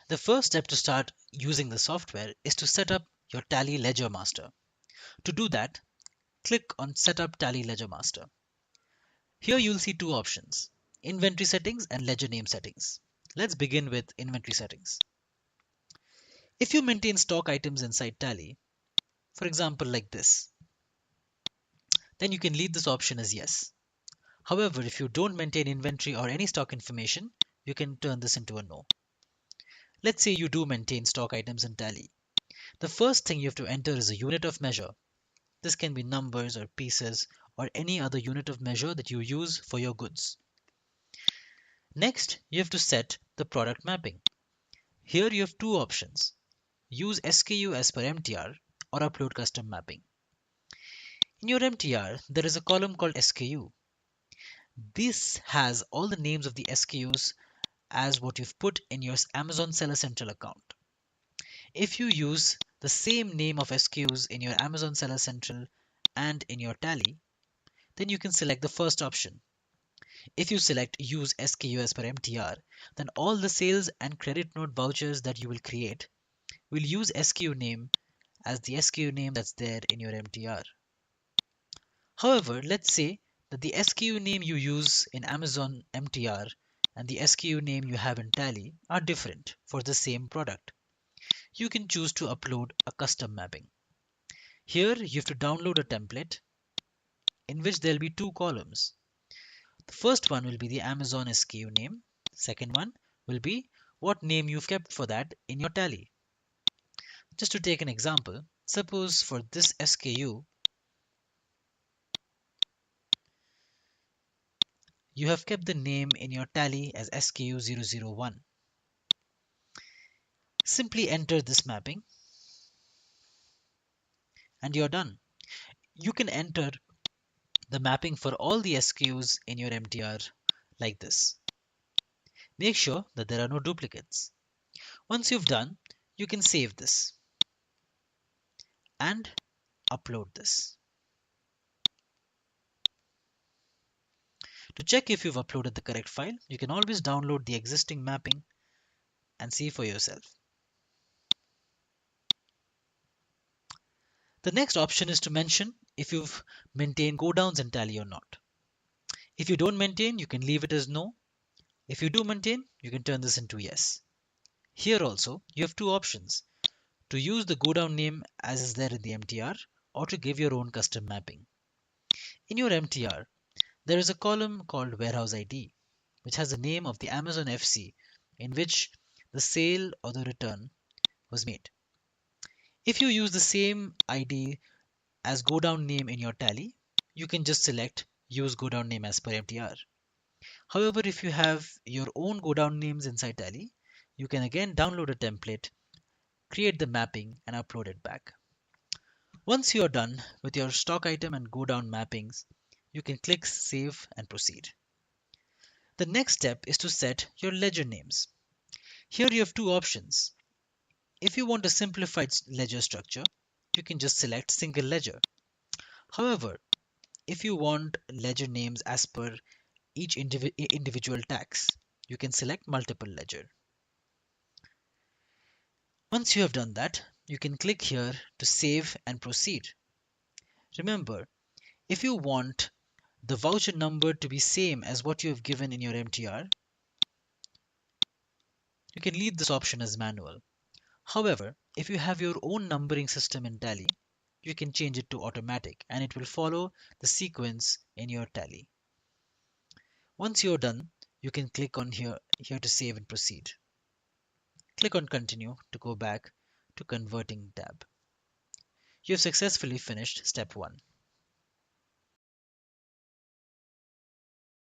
The first step to start using the software is to set up your Tally Ledger Master. To do that, click on Setup Tally Ledger Master. Here you'll see two options, Inventory Settings and Ledger Name Settings. Let's begin with Inventory Settings. If you maintain stock items inside Tally, for example like this, then you can leave this option as yes. However, if you don't maintain inventory or any stock information, you can turn this into a no. Let's say you do maintain stock items in Tally. The first thing you have to enter is a unit of measure. This can be numbers or pieces or any other unit of measure that you use for your goods. Next, you have to set the product mapping. Here you have two options. Use SKU as per MTR or upload custom mapping. In your MTR, there is a column called SKU. This has all the names of the SKUs as what you've put in your Amazon Seller Central account. If you use the same name of SKUs in your Amazon Seller Central and in your Tally, then you can select the first option. If you select Use SKU as per MTR, then all the sales and credit note vouchers that you will create will use SKU name as the SKU name that's there in your MTR. However, let's say that the SKU name you use in Amazon MTR and the SKU name you have in Tally are different for the same product. You can choose to upload a custom mapping. Here you have to download a template in which there will be two columns. The first one will be the Amazon SKU name. Second one will be what name you've kept for that in your Tally. Just to take an example, suppose for this SKU, you have kept the name in your Tally as SKU001. Simply enter this mapping and you're done. You can enter the mapping for all the SKUs in your MTR like this. Make sure that there are no duplicates. Once you've done, you can save this and upload this. To check if you've uploaded the correct file, you can always download the existing mapping and see for yourself. The next option is to mention if you've maintained go downs in Tally or not. If you don't maintain, you can leave it as no. If you do maintain, you can turn this into yes. Here also, you have two options, to use the go down name as is there in the MTR or to give your own custom mapping. In your MTR, there is a column called Warehouse ID, which has the name of the Amazon FC in which the sale or the return was made. If you use the same ID as go down name in your Tally, you can just select use go down name as per MTR. However, if you have your own go down names inside Tally, you can again download a template, create the mapping and upload it back. Once you are done with your stock item and go down mappings, you can click save and proceed. The next step is to set your ledger names. Here you have two options. If you want a simplified ledger structure, you can just select single ledger. However, if you want ledger names as per each individual tax, you can select multiple ledger. Once you have done that, you can click here to save and proceed. Remember, if you want the voucher number to be same as what you have given in your MTR, you can leave this option as manual. However, if you have your own numbering system in Tally, you can change it to automatic and it will follow the sequence in your Tally. Once you're done, you can click on here to save and proceed. Click on continue to go back to converting tab. You have successfully finished step 1.